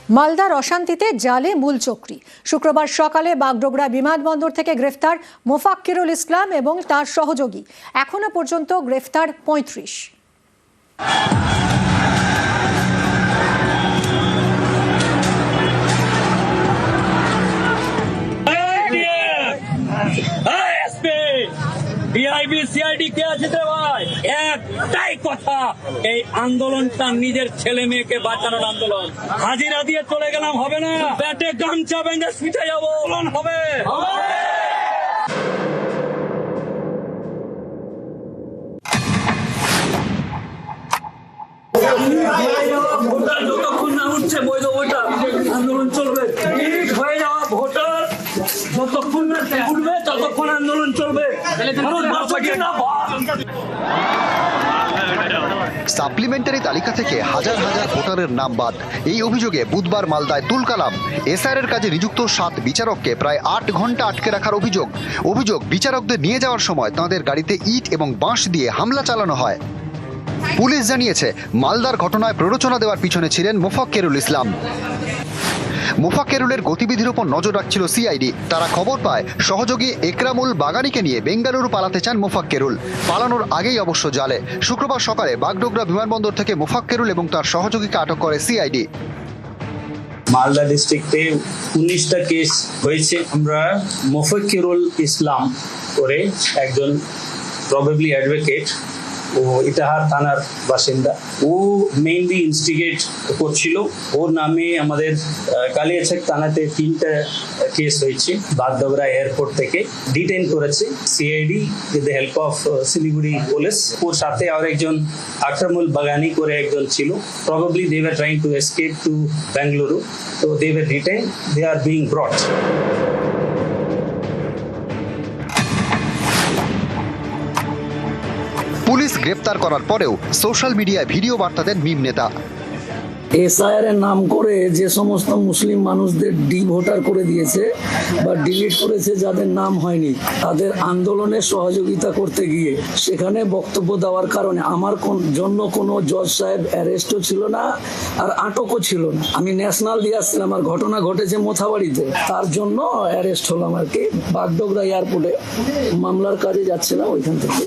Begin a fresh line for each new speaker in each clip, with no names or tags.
মালদার অশান্তিতে জালে মূল চক্রী। শুক্রবার সকালে বাগডোগরা বিমানবন্দর থেকে গ্রেফতার মোফাক্কিরুল ইসলাম এবং তার সহযোগী। এখনো পর্যন্ত গ্রেফতার ৩৫।
একটাই কথা, এই আন্দোলনটা নিজের ছেলে মেয়েকে বাঁচানোর আন্দোলন। হাজিরা দিয়ে চলে গেলাম হবে না, ব্যাটে গামছা বেঁধে ছুটে যাবো, হবে। যতক্ষণ না উঠছে বৈধ ভোটার, আন্দোলন চলবে। হয়ে যাওয়া ভোটার যতক্ষণ না উঠবে ততক্ষণ আন্দোলন চলবে।
সাপ্লিমেন্টারি তালিকা থেকে হাজার হাজার ভোটারের নাম বাদ। এই অভিযোগে বুধবার মালদায় তুলকালাম। এসআইআর কাজে নিযুক্ত 7 বিচারককে প্রায় 8 ঘন্টা আটকে রাখার অভিযোগ বিচারকদের নিয়ে যাওয়ার সময় তাঁদের গাড়িতে ইট এবং বাঁশ দিয়ে হামলা চালানো হয়। পুলিশ জানিয়েছে, মালদার ঘটনায় প্ররোচনা দেওয়ার পিছনে ছিলেন মোফাক্কিরুল ইসলাম। মোফাক্কিরুলের গতিবিধির উপর নজর রাখছিল সিআইডি। তারা খবর পায় সহযোগী একরামুল বাগানিকে নিয়ে বেঙ্গালুরু পালাতে চান মোফাক্কিরুল। পালানোর আগেই অবশ্য জালে। শুক্রবার সকালে বাগডোগরা বিমানবন্দর থেকে মোফাক্কিরুল এবং তার সহযোগীকে আটক করে সিআইডি।
মালদা ডিস্ট্রিক্টে 19টা কেস হয়েছে। আমরা মোফাক্কিরুল ইসলাম করে একজন প্রবাবলি অ্যাডভোকেট, ও ইটাহার থানার বাসিন্দা, ও মেইনলি ইনস্টিগেট করছিল। ওর নামে আমাদের কালিয়াচক থানাতে 3টা কেস হয়েছে। বাগডোগরা এয়ারপোর্ট থেকে ডিটেইন করেছে CID with the help of Siliguri police. ওর সাথে আর একজন আকরামুল বাগানি করে একজন ছিল। Probably they were trying to escape to Bengaluru, তো they were detain, they are being brought.
Police গ্রেপ্তার করার পরেও সোশ্যাল মিডিয়ায় ভিডিও বার্তা দেন মিম নেতা।
এসআইআর এর নাম করে যে সমস্ত মুসলিম মানুষদের ভোটার করে দিয়েছে বা ডিলিট করেছে, যাদের নাম হয়নি, তাদের আন্দোলনে সহযোগিতা করতে গিয়ে সেখানে বক্তব্য দেওয়ার কারণে আমার জন্য কোনো জজ সাহেব অ্যারেস্টও ছিল না আর আটকও ছিল না। আমি ন্যাশনাল দিয়ে আসছিলাম, আর ঘটনা ঘটেছে মোথাবাড়িতে, তার জন্য অ্যারেস্ট হলাম আর কি। বাগডোগরা এয়ারপোর্টে মামলার কাজে যাচ্ছিলাম ওইখান থেকে।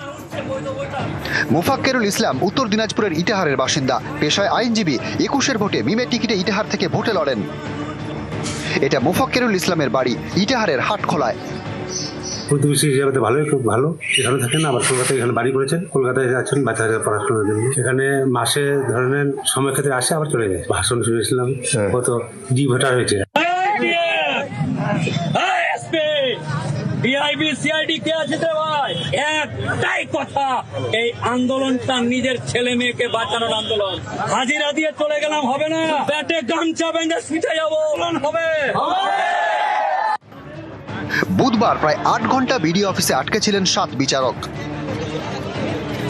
মোফাক্কিরুল ইসলাম উত্তর দিনাজপুরের ইটাহারের বাসিন্দা, পেশায় আইনজীবী। 21-এর ভোটে মিমের টিকিটে ইটাহার থেকে ভোটে লড়েন। এটা মোফাক্কিরুল ইসলামের বাড়ি ইটাহারের হাটখোলায়।
প্রতিবেশী হিসাবে ভালোই, খুব ভালো। এখানে থাকেন, আবার কলকাতায় এখানে বাড়ি করেছেন। কলকাতায় যাচ্ছেন বাচ্চাদের পড়াশোনার জন্য। এখানে মাসে ধরেন সময় ক্ষেত্রে আসে, আবার চলে যায়। ভাষণ শুনেছিলাম কত ভোটার হয়েছে।
একটাই কথা, এই আন্দোলনটা নিজের ছেলে মেয়েকে বাঁচানোর আন্দোলন। হাজিরা দিয়ে চলে গেলাম হবে না, ব্যাটে গামছা বেঁধে ছুটে যাবো, হবে।
বুধবার প্রায় 8 ঘন্টা বিডিও অফিসে আটকে ছিলেন 7 বিচারক।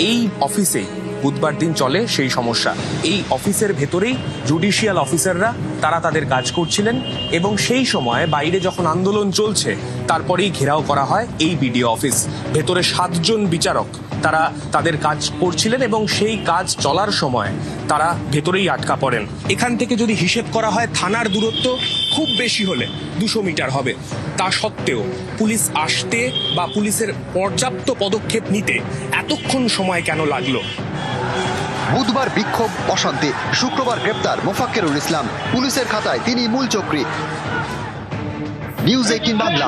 এই অফিসে বুধবার দিন চলে সেই সমস্যা। এই অফিসের ভেতরেই জুডিশিয়াল অফিসাররা তারা তাদের কাজ করছিলেন, এবং সেই সময় বাইরে যখন আন্দোলন চলছে তারপরেই ঘেরাও করা হয় এই বিডিও অফিস। ভেতরে 7 জন বিচারক তারা তাদের কাজ করছিলেন, এবং সেই কাজ চলার সময় তারা ভেতরেই আটকা পড়েন। এখান থেকে যদি হিসেব করা হয়, থানার দূরত্ব খুব বেশি হলে 200 মিটার হবে। তা সত্ত্বেও পুলিশ আসতে বা পুলিশের পর্যাপ্ত পদক্ষেপ নিতে এতক্ষণ সময় কেন লাগলো?
বুধবার বিক্ষোভ, অশান্তি। শুক্রবার গ্রেপ্তার মোফাক্কিরুল ইসলাম। পুলিশের খাতায় তিনি মূল চক্রী। নিউজ 18 বাংলা।